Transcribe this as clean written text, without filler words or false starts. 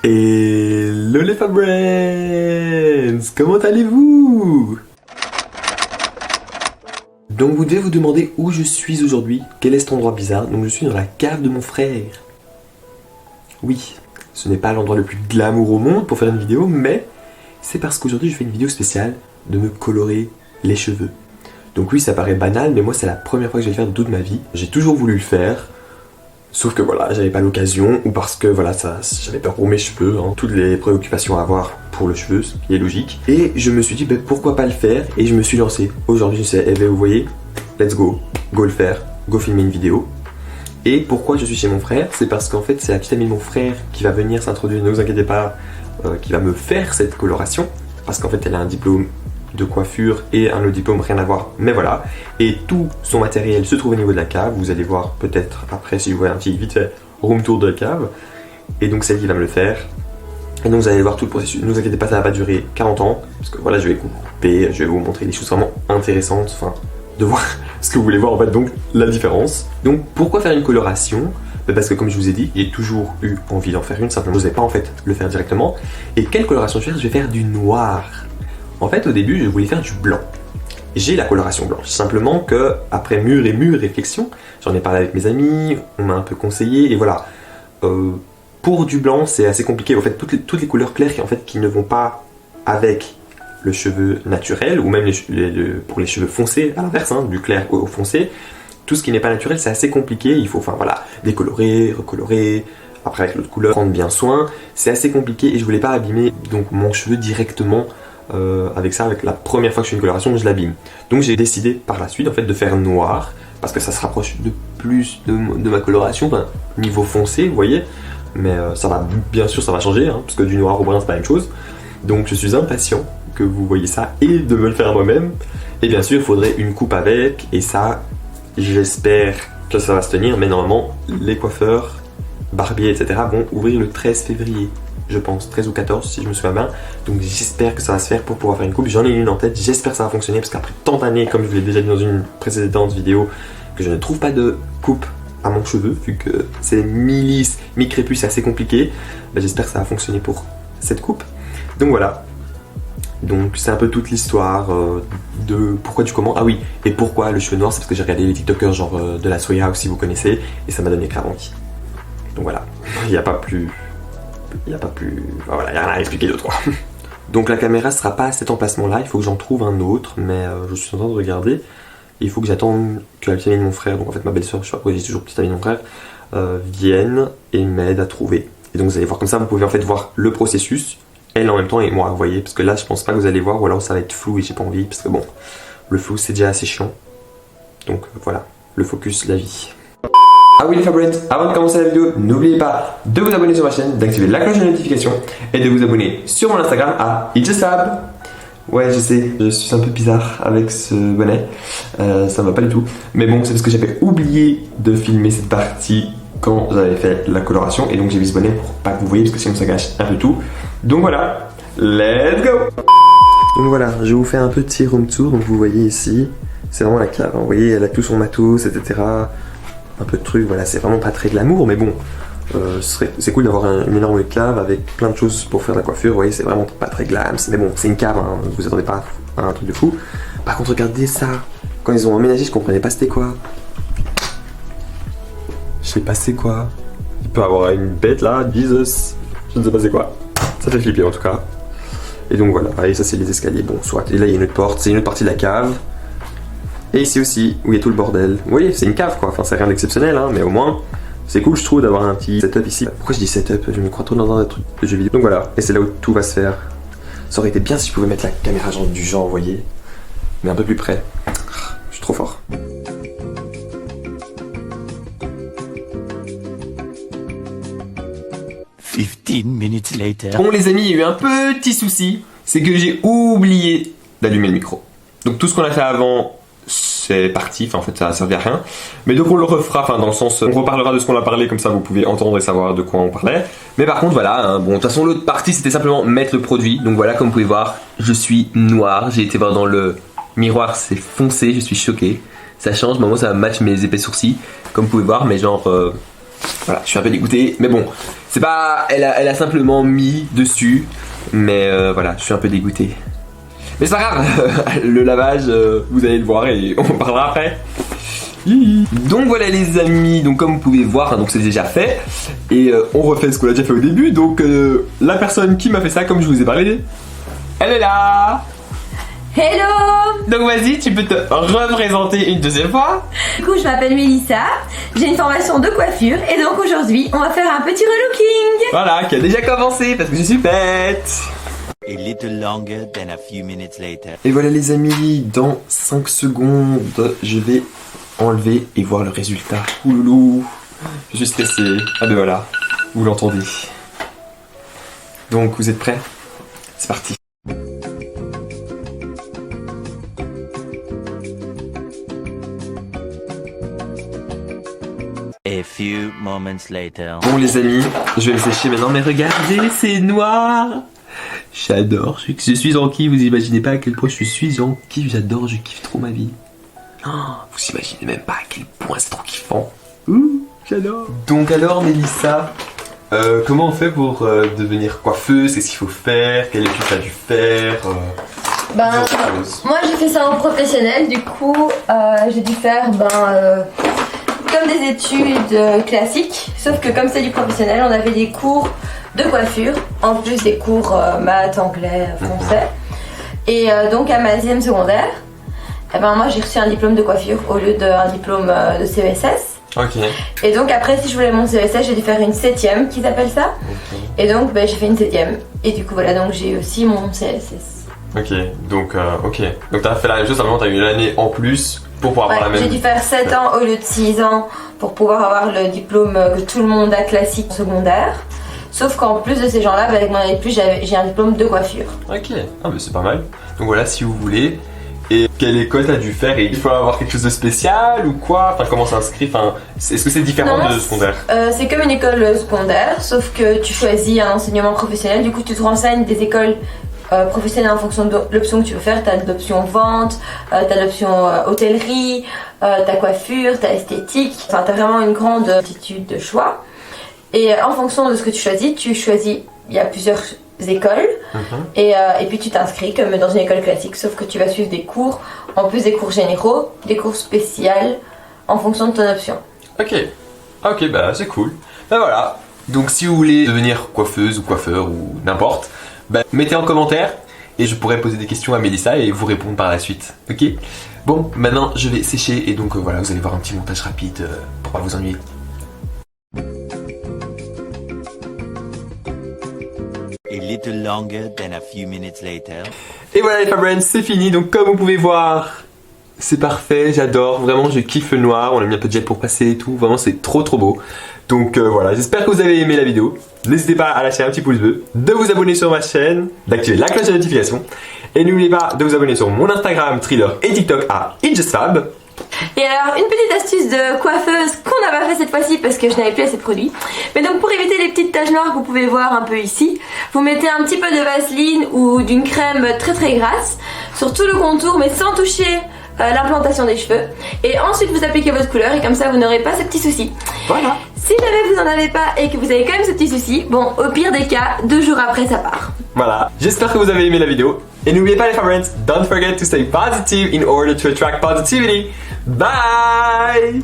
Hello les Fabrens, comment allez-vous? Donc vous devez vous demander où je suis aujourd'hui, quel est cet endroit bizarre. Donc je suis dans la cave de mon frère. Oui, ce n'est pas l'endroit le plus glamour au monde pour faire une vidéo, mais c'est parce qu'aujourd'hui je fais une vidéo spéciale de me colorer les cheveux. Donc oui, ça paraît banal, mais moi c'est la première fois que je vais le faire de toute ma vie. J'ai toujours voulu le faire. Sauf que voilà, j'avais pas l'occasion, ou parce que voilà, j'avais peur pour mes cheveux, hein, toutes les préoccupations à avoir pour le cheveu, ce qui est logique. Et je me suis dit, pourquoi pas le faire, et je me suis lancé. Aujourd'hui, je sais, vous voyez, let's go le faire, go filmer une vidéo. Et pourquoi je suis chez mon frère? C'est parce qu'en fait, c'est la petite amie de mon frère qui va venir s'introduire, ne vous inquiétez pas, qui va me faire cette coloration, parce qu'en fait, elle a un diplôme de coiffure et un autre diplôme, rien à voir, mais voilà. Et tout son matériel se trouve au niveau de la cave. Vous allez voir peut-être après, si vous voyez un petit vite fait room tour de la cave. Et donc c'est elle qui va me le faire. Et donc vous allez voir tout le processus. Ne vous inquiétez pas, ça va pas durer 40 ans, parce que voilà, je vais couper, je vais vous montrer des choses vraiment intéressantes, enfin, de voir ce que vous voulez voir en fait, donc la différence. Donc pourquoi faire une coloration? Parce que comme je vous ai dit, j'ai toujours eu envie d'en faire une, simplement je n'osais pas en fait le faire directement. Et quelle coloration je vais faire du noir. En fait, au début, je voulais faire du blanc. J'ai la coloration blanche. Simplement que, après mûre et mûre réflexion, j'en ai parlé avec mes amis, on m'a un peu conseillé, et voilà. Pour du blanc, c'est assez compliqué. En fait, toutes les couleurs claires en fait, qui ne vont pas avec le cheveu naturel, ou même pour les cheveux foncés, à l'inverse, hein, du clair au foncé, tout ce qui n'est pas naturel, c'est assez compliqué. Il faut, enfin voilà, décolorer, recolorer, après avec l'autre couleur, prendre bien soin. C'est assez compliqué et je voulais pas abîmer donc mon cheveu directement. Avec ça, avec la première fois que je fais une coloration, je l'abîme. Donc j'ai décidé par la suite en fait de faire noir, parce que ça se rapproche de plus de ma coloration, enfin, niveau foncé, vous voyez. Mais ça va, bien sûr, ça va changer, hein, parce que du noir au brun, c'est pas la même chose. Donc je suis impatient que vous voyez ça et de me le faire moi-même. Et bien sûr, il faudrait une coupe avec, et ça, j'espère que ça va se tenir, mais normalement, les coiffeurs, barbiers, etc. vont ouvrir le 13 février. Je pense, 13 ou 14 si je me souviens bien. Donc j'espère que ça va se faire pour pouvoir faire une coupe. J'en ai une en tête, j'espère que ça va fonctionner, parce qu'après tant d'années, comme je vous l'ai déjà dit dans une précédente vidéo, que je ne trouve pas de coupe à mon cheveu, vu que c'est mi-lisse, mi-crépus, c'est assez compliqué. J'espère que ça va fonctionner pour cette coupe. Donc voilà. Donc c'est un peu toute l'histoire de pourquoi du comment. Ah oui, et pourquoi le cheveu noir, c'est parce que j'ai regardé les TikTokers genre de la Soya aussi, vous connaissez, et ça m'a donné clairement envie. Donc voilà, il n'y a pas plus... voilà, il n'y a rien à expliquer d'autre quoi. Donc la caméra sera pas à cet emplacement-là, il faut que j'en trouve un autre, mais je suis en train de regarder. Il faut que j'attende que la petite amie de mon frère, donc en fait ma belle-sœur, je sais pas pourquoi je dis toujours petite amie de mon frère, vienne et m'aide à trouver. Et donc vous allez voir comme ça, vous pouvez en fait voir le processus, elle en même temps et moi, vous voyez, parce que là je pense pas que vous allez voir, ou alors ça va être flou et j'ai pas envie, parce que bon, le flou c'est déjà assez chiant. Donc voilà, le focus, la vie. Ah oui les Fabrettes, avant de commencer la vidéo, n'oubliez pas de vous abonner sur ma chaîne, d'activer la cloche de notification et de vous abonner sur mon Instagram à ItchSab. Ouais, je sais, je suis un peu bizarre avec ce bonnet, ça va pas du tout. Mais bon, c'est parce que j'avais oublié de filmer cette partie quand j'avais fait la coloration, et donc j'ai mis ce bonnet pour pas que vous voyez, parce que sinon ça gâche un peu tout. Donc voilà, let's go. Donc voilà, je vous fais un petit room tour, donc vous voyez ici, c'est vraiment la cave, hein. Vous voyez, elle a tout son matos, etc. Un peu de trucs, voilà, c'est vraiment pas très glamour, mais bon, c'est cool d'avoir une énorme cave avec plein de choses pour faire de la coiffure. Vous voyez, c'est vraiment pas très glam, mais bon, c'est une cave, hein, vous attendez pas à un truc de fou. Par contre, regardez ça, quand ils ont emménagé, je comprenais pas c'était quoi. Je sais pas c'est quoi. Il peut avoir une bête là, Jesus, je ne sais pas c'est quoi. Ça fait flipper en tout cas. Et donc voilà, et ça c'est les escaliers, bon, soit. Et là il y a une autre porte, c'est une autre partie de la cave. Et ici aussi, où il y a tout le bordel. Vous voyez, c'est une cave quoi, enfin c'est rien d'exceptionnel, hein, mais au moins, c'est cool je trouve d'avoir un petit setup ici. Pourquoi je dis setup? Je me crois trop dans un truc de jeu vidéo. Donc voilà, et c'est là où tout va se faire. Ça aurait été bien si je pouvais mettre la caméra genre du genre, vous voyez, mais un peu plus près. Je suis trop fort. Bon les amis, il y a eu un petit souci, c'est que j'ai oublié d'allumer le micro. Donc tout ce qu'on a fait avant, c'est parti, enfin en fait ça a servi à rien. Mais donc on le refera, enfin dans le sens, on reparlera de ce qu'on a parlé, comme ça vous pouvez entendre et savoir de quoi on parlait. Mais par contre voilà, hein, bon de toute façon l'autre partie c'était simplement mettre le produit. Donc voilà, comme vous pouvez voir, je suis noir, j'ai été voir dans le miroir, c'est foncé, je suis choqué. Ça change, mais moi ça match mes épais sourcils, comme vous pouvez voir, mais genre Voilà, je suis un peu dégoûté, mais bon, c'est pas... Elle a simplement mis dessus, mais voilà, je suis un peu dégoûté. Mais c'est pas grave, le lavage, vous allez le voir et on en parlera après. Donc voilà les amis, donc comme vous pouvez voir, hein, donc c'est déjà fait. Et on refait ce qu'on a déjà fait au début, donc la personne qui m'a fait ça, comme je vous ai parlé, elle est là. Hello! Donc vas-y, tu peux te représenter une deuxième fois. Du coup, je m'appelle Mélissa, j'ai une formation de coiffure et donc aujourd'hui, on va faire un petit relooking. Voilà, qui a déjà commencé parce que je suis bête. A little longer than a few minutes later. Et voilà les amis, dans 5 secondes, je vais enlever et voir le résultat. Ouloulou, je suis stressé. Ah ben voilà, vous l'entendez. Donc vous êtes prêts? C'est parti. A few moments later. Bon les amis, je vais le sécher maintenant, mais regardez, c'est noir. J'adore, je suis en kiff, vous imaginez pas à quel point je suis en kiff, j'adore, je kiffe trop ma vie. Oh, vous imaginez même pas à quel point c'est trop kiffant. Ouh, j'adore. Donc alors Mélissa, comment on fait pour devenir coiffeuse? Qu'est-ce qu'il faut faire? Quelle étude t'as dû faire? Moi j'ai fait ça en professionnel, du coup j'ai dû faire comme des études classiques, sauf que comme c'est du professionnel, on avait des cours de coiffure, en plus des cours maths, anglais, français. Et donc à ma 10e secondaire, moi j'ai reçu un diplôme de coiffure au lieu d'un diplôme de CESS. Ok. Et donc après, si je voulais mon CESS, j'ai dû faire une 7e qu'ils appellent ça. Okay. Et donc j'ai fait une 7e. Et du coup voilà, donc j'ai aussi mon CSS. Ok, donc t'as fait la même chose, simplement t'as eu une année en plus pour pouvoir avoir la même... J'ai dû faire 7 ans au lieu de 6 ans pour pouvoir avoir le diplôme que tout le monde a classique secondaire. Sauf qu'en plus de ces gens-là, avec mon année de plus, j'ai un diplôme de coiffure. Ok, ah mais c'est pas mal. Donc voilà, si vous voulez. Et quelle école t'as dû faire? Et il faut avoir quelque chose de spécial ou quoi? Enfin, comment s'inscrire? Enfin, est-ce que c'est différent de secondaire? C'est comme une école secondaire, sauf que tu choisis un enseignement professionnel. Du coup, tu te renseignes des écoles professionnelles en fonction de l'option que tu veux faire. T'as l'option vente, t'as l'option hôtellerie, t'as coiffure, t'as esthétique. Enfin, t'as vraiment une grande multitude de choix. Et en fonction de ce que tu choisis, il y a plusieurs écoles et puis tu t'inscris comme dans une école classique, sauf que tu vas suivre des cours, en plus des cours généraux, des cours spéciaux en fonction de ton option. Ok, bah c'est cool. Bah voilà, donc si vous voulez devenir coiffeuse ou coiffeur ou n'importe, bah mettez en commentaire et je pourrai poser des questions à Mélissa et vous répondre par la suite. Ok. Bon, maintenant je vais sécher et donc voilà, vous allez voir un petit montage rapide pour pas vous ennuyer. A little longer than a few minutes later. Et voilà les Fabrens, c'est fini. Donc comme vous pouvez voir, c'est parfait, j'adore. Vraiment, je kiffe le noir. On a mis un peu de gel pour passer et tout. Vraiment, c'est trop beau. Donc voilà, j'espère que vous avez aimé la vidéo. N'hésitez pas à lâcher un petit pouce bleu, de vous abonner sur ma chaîne, d'activer la cloche de notification. Et n'oubliez pas de vous abonner sur mon Instagram, Thriller et TikTok à ItJustFab. Et alors, une petite astuce de coiffeuse qu'on n'a pas fait cette fois-ci parce que je n'avais plus assez de produits. Mais donc pour éviter les petites taches noires que vous pouvez voir un peu ici, vous mettez un petit peu de vaseline ou d'une crème très grasse sur tout le contour mais sans toucher l'implantation des cheveux. Et ensuite vous appliquez votre couleur et comme ça vous n'aurez pas ce petit souci. Voilà. Si jamais vous n'en avez pas et que vous avez quand même ce petit souci, bon, au pire des cas, 2 jours après ça part. Voilà, j'espère que vous avez aimé la vidéo. Et n'oubliez pas les Fabrens, don't forget to stay positive in order to attract positivity. Bye!